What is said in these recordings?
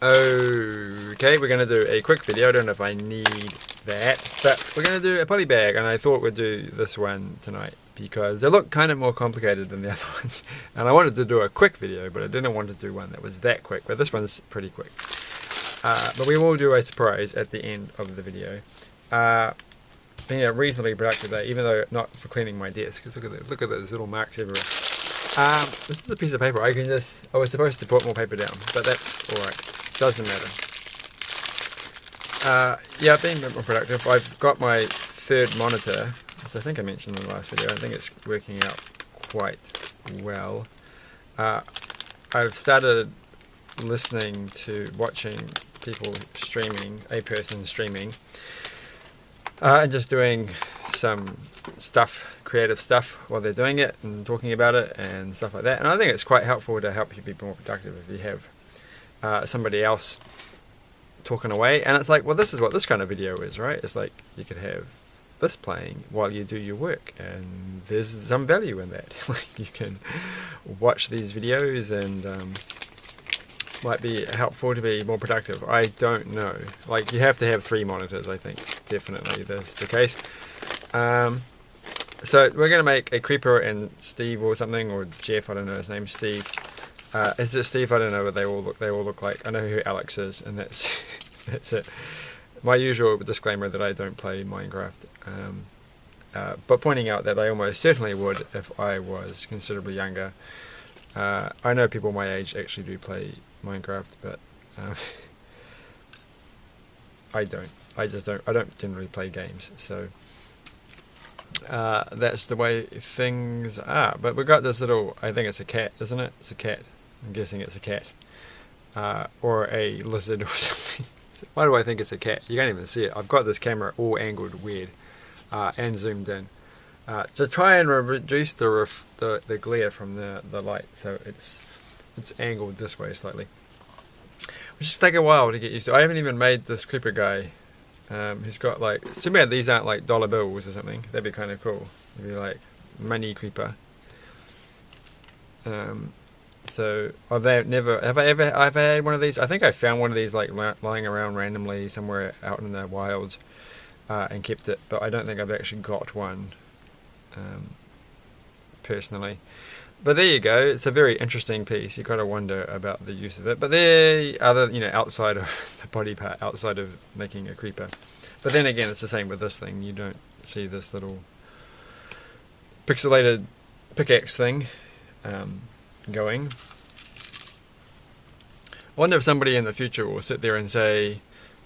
Okay, we're going to do a quick video. I don't know if I need that, but we're going to do a polybag, and I thought we'd do this one tonight because they look kind of more complicated than the other ones, and I wanted to do a quick video, but I didn't want to do one that was that quick, but this one's pretty quick. But we will do a surprise at the end of the video. Being a reasonably productive day, even though not for cleaning my desk, because look at those little marks everywhere. This is a piece of paper. I was supposed to put more paper down, but that's alright. Doesn't matter. Yeah, I've been a bit more productive. I've got my third monitor, as I think I mentioned in the last video. I think it's working out quite well. I've started watching people streaming, a person streaming, and just doing some creative stuff while they're doing it and talking about it and stuff like that. And I think it's quite helpful to help you be more productive if you have somebody else talking away. And it's like, well, this is what this kind of video is, right? It's like you could have this playing while you do your work, and there's some value in that. Like, you can watch these videos and might be helpful to be more productive. I don't know. Like, you have to have 3 monitors, I think. Definitely that's the case. So we're going to make a creeper and Steve or something, or Jeff, I don't know his name, Steve. Is it Steve? I don't know what they all look like. I know who Alex is, and that's that's it. My usual disclaimer that I don't play Minecraft, but pointing out that I almost certainly would if I was considerably younger. I know people my age actually do play Minecraft, but I don't. I don't generally play games, so that's the way things are. But we've got this little, I think it's a cat, isn't it? It's a cat. I'm guessing it's a cat. Or a lizard or something. Why do I think it's a cat? You can't even see it. I've got this camera all angled weird and zoomed in to try and reduce the glare from the light, so it's angled this way slightly, which just take a while to get used to. I haven't even made this creeper guy. He's got, like, it's too bad these aren't like dollar bills or something. That'd be kind of cool. It'd be like money creeper. So have I ever had one of these? I think I found one of these like lying around randomly somewhere out in the wilds and kept it, but I don't think I've actually got one personally. But there you go. It's a very interesting piece. You gotta wonder about the use of it. But there are other, outside of the body part, outside of making a creeper. But then again, it's the same with this thing. You don't see this little pixelated pickaxe thing going. I wonder if somebody in the future will sit there and say,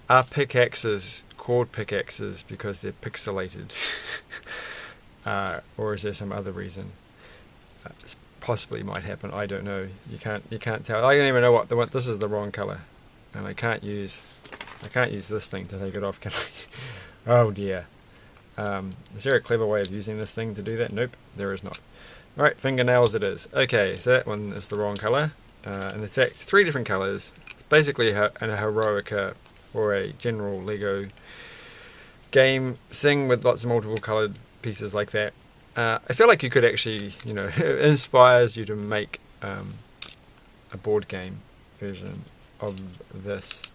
are pickaxes called pickaxes because they're pixelated? Or is there some other reason? Possibly might happen. I don't know. You can't tell. I don't even know what this is the wrong color, and I can't use this thing to take it off, can I? Oh dear. Is there a clever way of using this thing to do that? Nope, there is not. Right, fingernails it is. Okay, so that one is the wrong color, and in fact 3 different colors. It's basically a Heroica or a general Lego game thing with lots of multiple colored pieces like that. I feel like you could actually, it inspires you to make a board game version of this.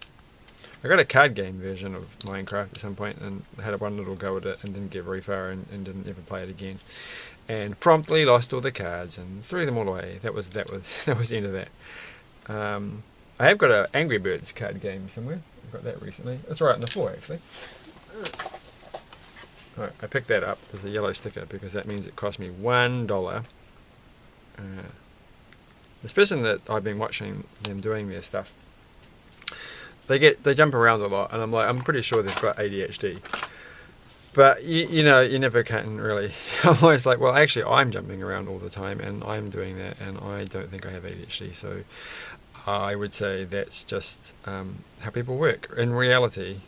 I got a card game version of Minecraft at some point and had one little go at it and didn't get very far and didn't ever play it again. And promptly lost all the cards and threw them all away. That was the end of that. I have got an Angry Birds card game somewhere. I got that recently. It's right on the floor actually. Right, I picked that up. There's a yellow sticker because that means it cost me $1. This person that I've been watching them doing their stuff, they jump around a lot, and I'm pretty sure they've got ADHD. But you never can really. I'm always like, well, actually, I'm jumping around all the time, and I'm doing that, and I don't think I have ADHD. So I would say that's just how people work in reality.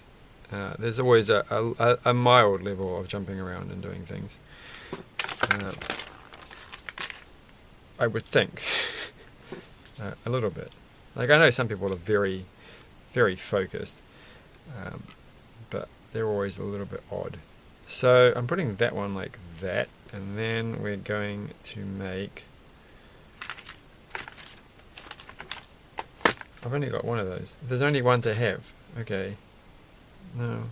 There's always a mild level of jumping around and doing things. I would think. A little bit. Like, I know some people are very, very focused, but they're always a little bit odd. So I'm putting that one like that, and then we're going to make I've only got one of those. There's only one to have. Okay. No.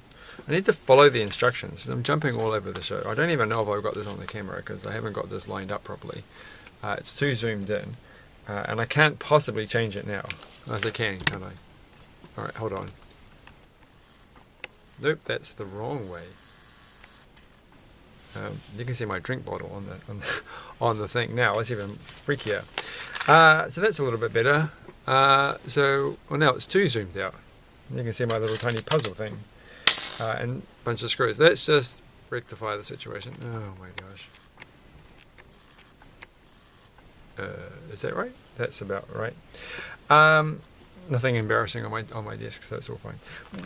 I need to follow the instructions. I'm jumping all over the show. I don't even know if I've got this on the camera because I haven't got this lined up properly. It's too zoomed in. And I can't possibly change it now. As I can, can't I? Alright, hold on. Nope, that's the wrong way. You can see my drink bottle on the thing now. It's even freakier. So that's a little bit better. Well now it's too zoomed out. You can see my little tiny puzzle thing and a bunch of screws. Let's just rectify the situation. Oh my gosh. Is that right? That's about right. Nothing embarrassing on my desk, so it's all fine.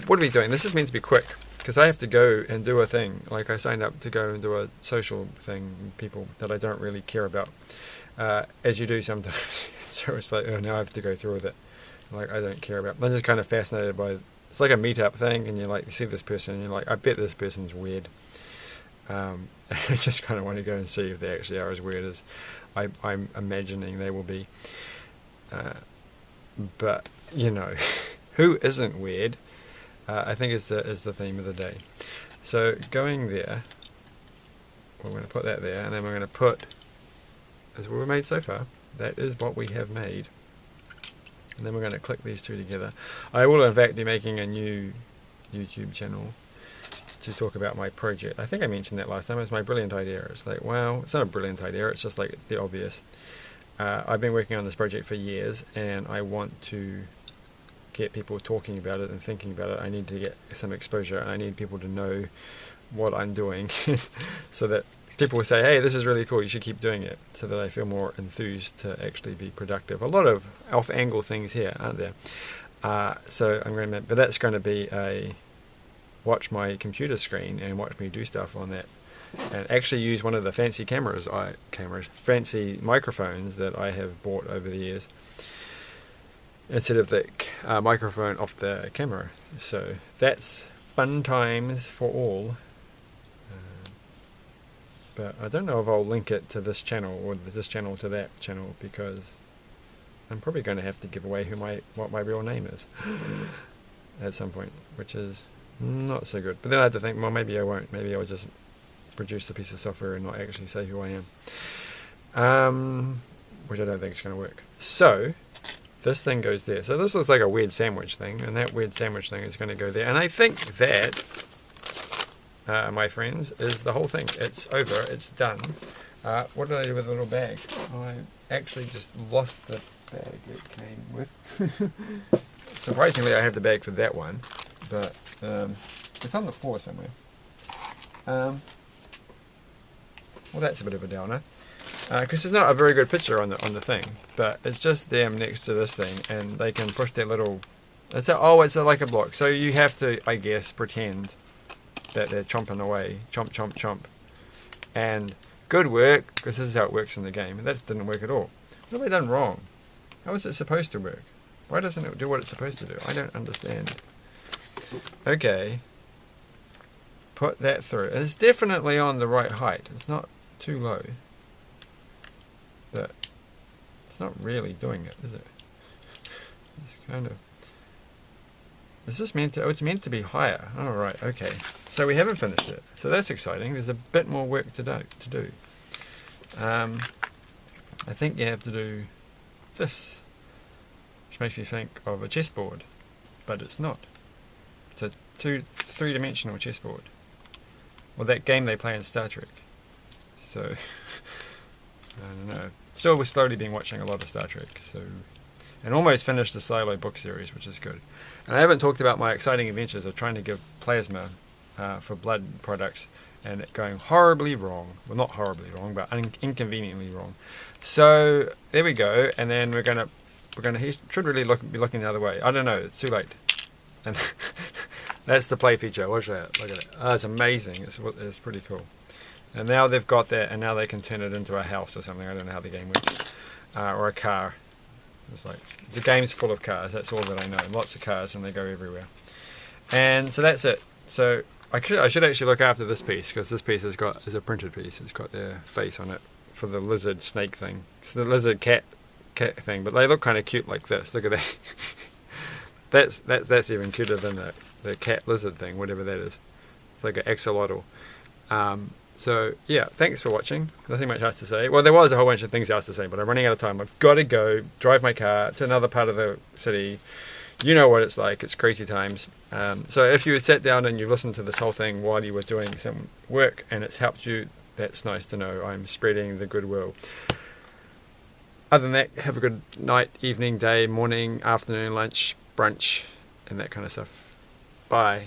What are we doing? This is meant to be quick because I have to go and do a thing. Like I signed up to go and do a social thing with people that I don't really care about, as you do sometimes. So it's like, oh, now I have to go through with it. Like I don't care about. I'm just kind of fascinated by. It's like a meetup thing, and you see this person, and you're like, I bet this person's weird. I just kind of want to go and see if they actually are as weird as I'm imagining they will be. But you know, who isn't weird? I think is the theme of the day. So going there, we're going to put that there, and then we're going to put, as what we've made so far. That is what we have made. And then we're going to click these two together. I will in fact be making a new YouTube channel to talk about my project. I think I mentioned that last time. It's my brilliant idea. It's like, well, it's not a brilliant idea. It's just like it's the obvious. I've been working on this project for years, and I want to get people talking about it and thinking about it. I need to get some exposure, and I need people to know what I'm doing so that people will say, hey, this is really cool, you should keep doing it, so that I feel more enthused to actually be productive. A lot of off-angle things here, aren't there? So I'm going to, but that's going to be a watch my computer screen and watch me do stuff on that, and actually use one of the fancy fancy microphones that I have bought over the years, instead of the microphone off the camera. So that's fun times for all. But I don't know if I'll link it to this channel or this channel to that channel, because I'm probably going to have to give away what my real name is at some point, which is not so good. But then I have to think, well, maybe I won't. Maybe I'll just produce the piece of software and not actually say who I am, which I don't think is going to work. So this thing goes there. So this looks like a weird sandwich thing, and that weird sandwich thing is going to go there. And I think that, my friends, is the whole thing. It's over. It's done. What did I do with the little bag? I actually just lost the bag it came with. Surprisingly, I have the bag for that one, but it's on the floor somewhere. Well, that's a bit of a downer, because there's not a very good picture on the thing, but it's just them next to this thing, and they can push their little. It's like a block. So you have to, I guess, pretend that they're chomping away, chomp, chomp, chomp, and good work, because this is how it works in the game. And that didn't work at all. What have I done wrong? How is it supposed to work? Why doesn't it do what it's supposed to do? I don't understand. Okay, put that through. And it's definitely on the right height. It's not too low, but it's not really doing it, is it? It's kind of. Is this meant to? Oh, it's meant to be higher. Oh, right. Okay. So we haven't finished it. So that's exciting. There's a bit more work to do. I think you have to do this, which makes me think of a chessboard, but it's not. It's a three-dimensional chessboard. Well, that game they play in Star Trek. So I don't know. Still, we're slowly been watching a lot of Star Trek. So, and almost finished the Silo book series, which is good. And I haven't talked about my exciting adventures of trying to give plasma for blood products, and it going horribly wrong. Well, not horribly wrong, but inconveniently wrong. So there we go. And then he should really be looking the other way. I don't know. It's too late. And that's the play feature. Watch that. Look at it. Oh, it's amazing. It's pretty cool. And now they've got that, and now they can turn it into a house or something. I don't know how the game works, or a car. It's like the game's full of cars. That's all that I know. Lots of cars, and they go everywhere. And so that's it. So I should actually look after this piece, because this piece is a printed piece. It's got their face on it for the lizard snake thing. It's the lizard cat thing, but they look kind of cute like this. Look at that. That's even cuter than the cat lizard thing, whatever that is. It's like an axolotl. So yeah, thanks for watching. Nothing much else to say. Well, there was a whole bunch of things else to say, but I'm running out of time. I've got to go drive my car to another part of the city. You know what it's like. It's crazy times. So if you sat down and you listened to this whole thing while you were doing some work and it's helped you, that's nice to know. I'm spreading the goodwill. Other than that, have a good night, evening, day, morning, afternoon, lunch, brunch, and that kind of stuff. Bye.